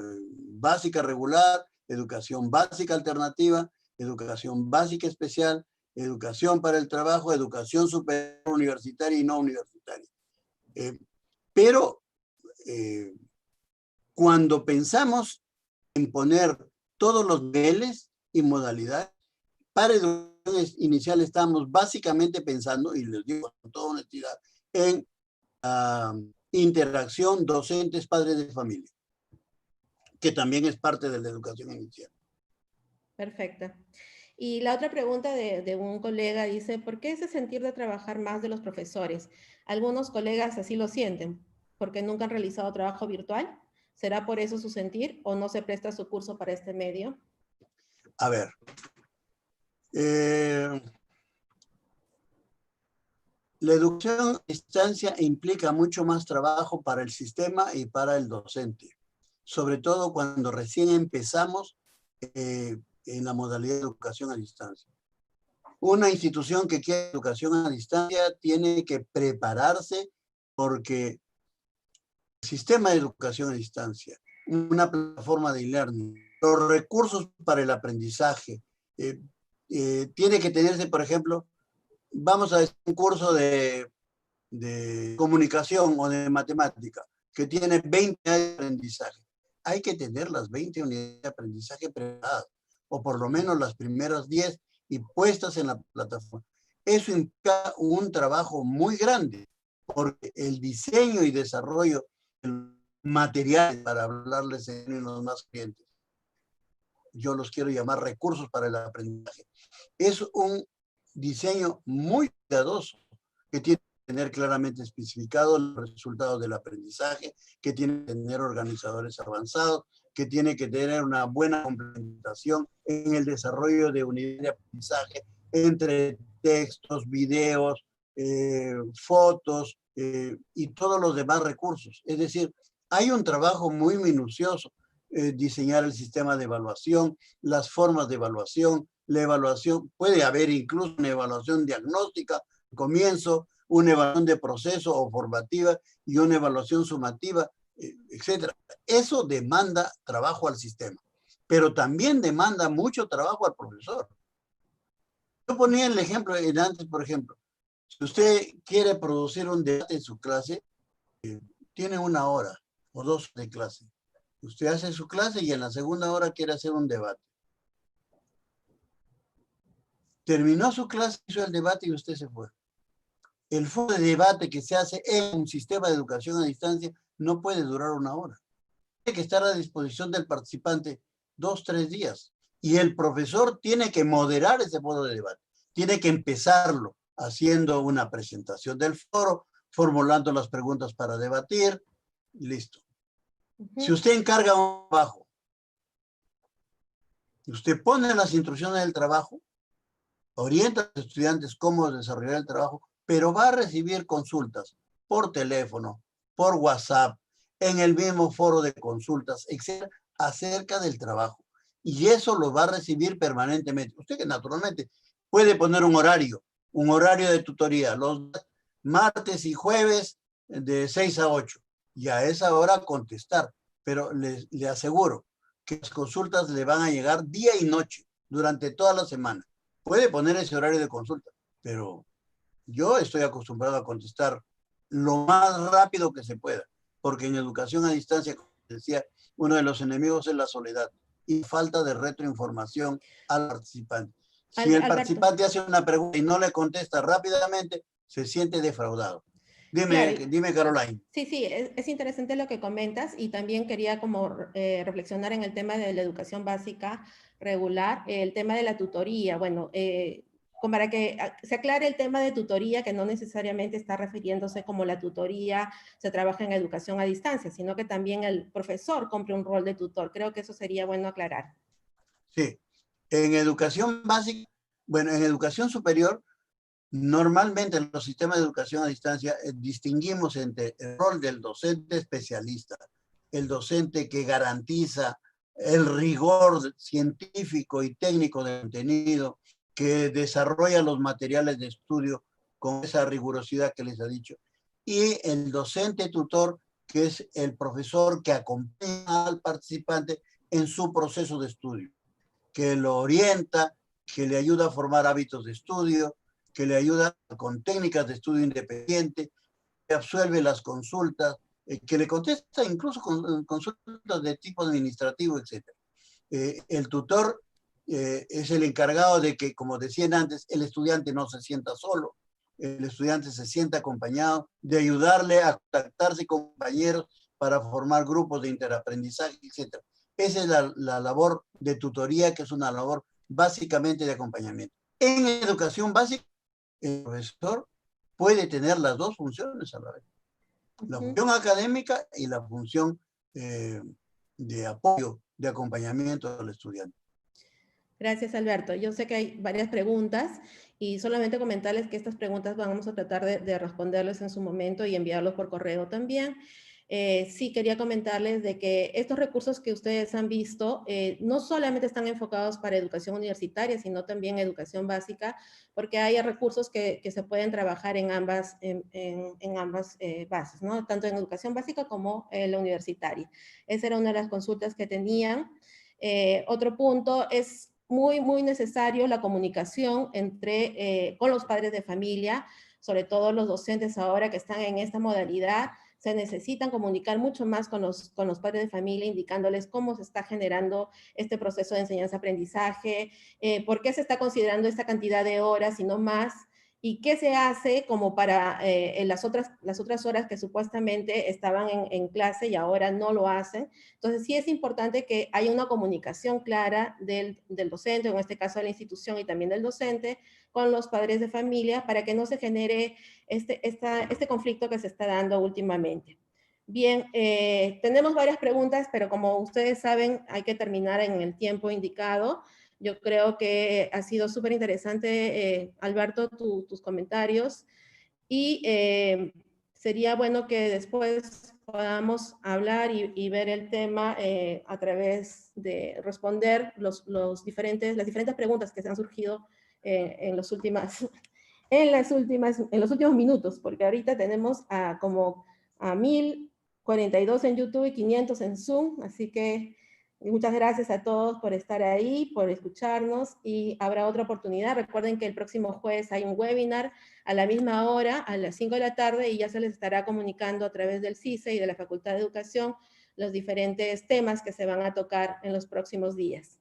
B: básica regular, educación básica alternativa, educación básica especial, educación para el trabajo, educación superior universitaria y no universitaria. Pero cuando pensamos en poner todos los niveles y modalidades, para educación inicial estamos básicamente pensando, y les digo con toda honestidad, en interacción docentes, padres de familia, que también es parte de la educación inicial.
A: Perfecto. Y la otra pregunta de un colega dice, ¿por qué ese sentir de trabajar más de los profesores? Algunos colegas así lo sienten, porque nunca han realizado trabajo virtual. ¿Será por eso su sentir o no se presta su curso para este medio?
B: A ver, la educación a distancia implica mucho más trabajo para el sistema y para el docente, sobre todo cuando recién empezamos en la modalidad de educación a distancia. Una institución que quiere educación a distancia tiene que prepararse porque el sistema de educación a distancia, una plataforma de e-learning, los recursos para el aprendizaje, tiene que tenerse, por ejemplo, vamos a decir un curso de comunicación o de matemática que tiene 20 años de aprendizaje. Hay que tener las 20 unidades de aprendizaje preparadas, o por lo menos las primeras 10 y puestas en la plataforma. Eso implica un trabajo muy grande, porque el diseño y desarrollo del material, para hablarles en los más clientes, yo los quiero llamar recursos para el aprendizaje, es un diseño muy cuidadoso que tiene que tener claramente especificado los resultados del aprendizaje, que tiene que tener organizadores avanzados, que tiene que tener una buena complementación en el desarrollo de unidades de aprendizaje entre textos, videos, fotos y todos los demás recursos. Es decir, hay un trabajo muy minucioso, diseñar el sistema de evaluación, las formas de evaluación, la evaluación, puede haber incluso una evaluación diagnóstica, comienzo, una evaluación de proceso o formativa y una evaluación sumativa, etcétera. Eso demanda trabajo al sistema, pero también demanda mucho trabajo al profesor. Yo ponía el ejemplo antes, por ejemplo, si usted quiere producir un debate en su clase, tiene 1 hora o 2 de clase. Usted hace su clase y en la segunda hora quiere hacer un debate. Terminó su clase, hizo el debate y usted se fue. El foro de debate que se hace en un sistema de educación a distancia no puede durar 1 hora. Tiene que estar a disposición del participante 2, 3 días. Y el profesor tiene que moderar ese foro de debate. Tiene que empezarlo haciendo una presentación del foro, formulando las preguntas para debatir, y listo. Si usted encarga un trabajo, usted pone las instrucciones del trabajo, orienta a los estudiantes cómo desarrollar el trabajo, pero va a recibir consultas por teléfono, por WhatsApp, en el mismo foro de consultas, etcétera, acerca del trabajo. Y eso lo va a recibir permanentemente. Usted que naturalmente puede poner un horario de tutoría, los martes y jueves de 6 a 8, y a esa hora contestar. Pero le aseguro que las consultas le van a llegar día y noche durante toda la semana. Puede poner ese horario de consulta, pero yo estoy acostumbrado a contestar lo más rápido que se pueda, porque en educación a distancia, como decía, uno de los enemigos es la soledad y falta de retroinformación al participante. Si el
A: Alberto,
B: participante hace una pregunta y no le contesta rápidamente, se siente defraudado.
A: Claro,
B: Dime, Caroline.
A: sí, sí, es interesante lo que comentas y también quería como reflexionar en el tema de la educación básica regular, el tema de la tutoría. Bueno, como para que se aclare el tema de tutoría, que no necesariamente está refiriéndose como la tutoría se trabaja en educación a distancia, sino que también el profesor cumple un rol de tutor. Creo que eso sería bueno aclarar.
B: Sí, en educación básica, bueno, en educación superior, normalmente en los sistemas de educación a distancia distinguimos entre el rol del docente especialista, el docente que garantiza el rigor científico y técnico del contenido, que desarrolla los materiales de estudio con esa rigurosidad que les ha dicho, y el docente tutor, que es el profesor que acompaña al participante en su proceso de estudio, que lo orienta, que le ayuda a formar hábitos de estudio, que le ayuda con técnicas de estudio independiente, que absuelve las consultas, que le contesta incluso con consultas de tipo administrativo, etc. El tutor es el encargado de que, como decían antes, el estudiante no se sienta solo, el estudiante se sienta acompañado, de ayudarle a contactarse con compañeros para formar grupos de interaprendizaje, etc. Esa es la labor de tutoría, que es una labor básicamente de acompañamiento. En educación básica, el profesor puede tener las dos funciones a la vez. La función académica y la función de apoyo, de acompañamiento al estudiante.
A: Gracias, Alberto. Yo sé que hay varias preguntas y solamente comentarles que estas preguntas vamos a tratar de responderles en su momento y enviarlos por correo también. Sí, quería comentarles de que estos recursos que ustedes han visto no solamente están enfocados para educación universitaria, sino también educación básica, porque hay recursos que se pueden trabajar en ambas bases, ¿no? Tanto en educación básica como en la universitaria. Esa era una de las consultas que tenían. Otro punto es muy necesario la comunicación con los padres de familia, sobre todo los docentes ahora que están en esta modalidad, se necesitan comunicar mucho más con los padres de familia, indicándoles cómo se está generando este proceso de enseñanza-aprendizaje, por qué se está considerando esta cantidad de horas y no más, y qué se hace como para las otras horas que supuestamente estaban en clase y ahora no lo hacen. Entonces, sí es importante que haya una comunicación clara del docente, en este caso de la institución y también del docente, con los padres de familia para que no se genere este conflicto que se está dando últimamente. Bien, tenemos varias preguntas, pero como ustedes saben, hay que terminar en el tiempo indicado. Yo creo que ha sido súper interesante, Alberto, tus comentarios. Y sería bueno que después podamos hablar y ver el tema a través de responder las diferentes preguntas que se han surgido en los últimos minutos, porque ahorita tenemos como a 1042 en YouTube y 500 en Zoom, así que muchas gracias a todos por estar ahí, por escucharnos y habrá otra oportunidad. Recuerden que el próximo jueves hay un webinar a la misma hora, a las 5 de la tarde, y ya se les estará comunicando a través del CICE y de la Facultad de Educación los diferentes temas que se van a tocar en los próximos días.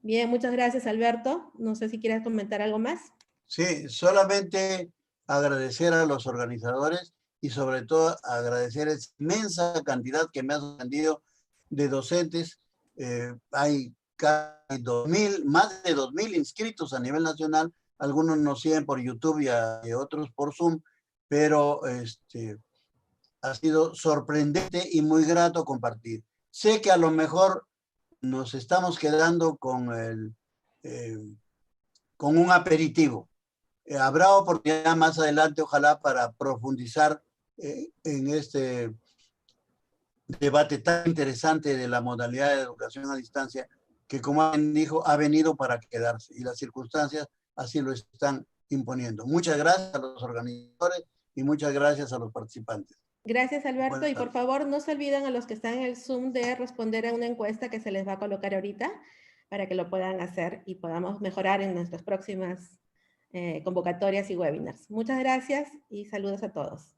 A: Bien, muchas gracias, Alberto. No sé si quieres comentar algo más.
B: Sí, solamente agradecer a los organizadores y sobre todo agradecer esa inmensa cantidad que me ha sorprendido de docentes. Hay casi 2000, más de 2000 inscritos a nivel nacional. Algunos nos siguen por YouTube y otros por Zoom, pero ha sido sorprendente y muy grato compartir. Sé que a lo mejor nos estamos quedando con un aperitivo. Habrá oportunidad más adelante, ojalá, para profundizar en este debate tan interesante de la modalidad de educación a distancia, que como alguien dijo, ha venido para quedarse y las circunstancias así lo están imponiendo. Muchas gracias a los organizadores y muchas gracias a los participantes.
A: Gracias, Alberto. Y por favor, no se olviden a los que están en el Zoom de responder a una encuesta que se les va a colocar ahorita para que lo puedan hacer y podamos mejorar en nuestras próximas convocatorias y webinars. Muchas gracias y saludos a todos.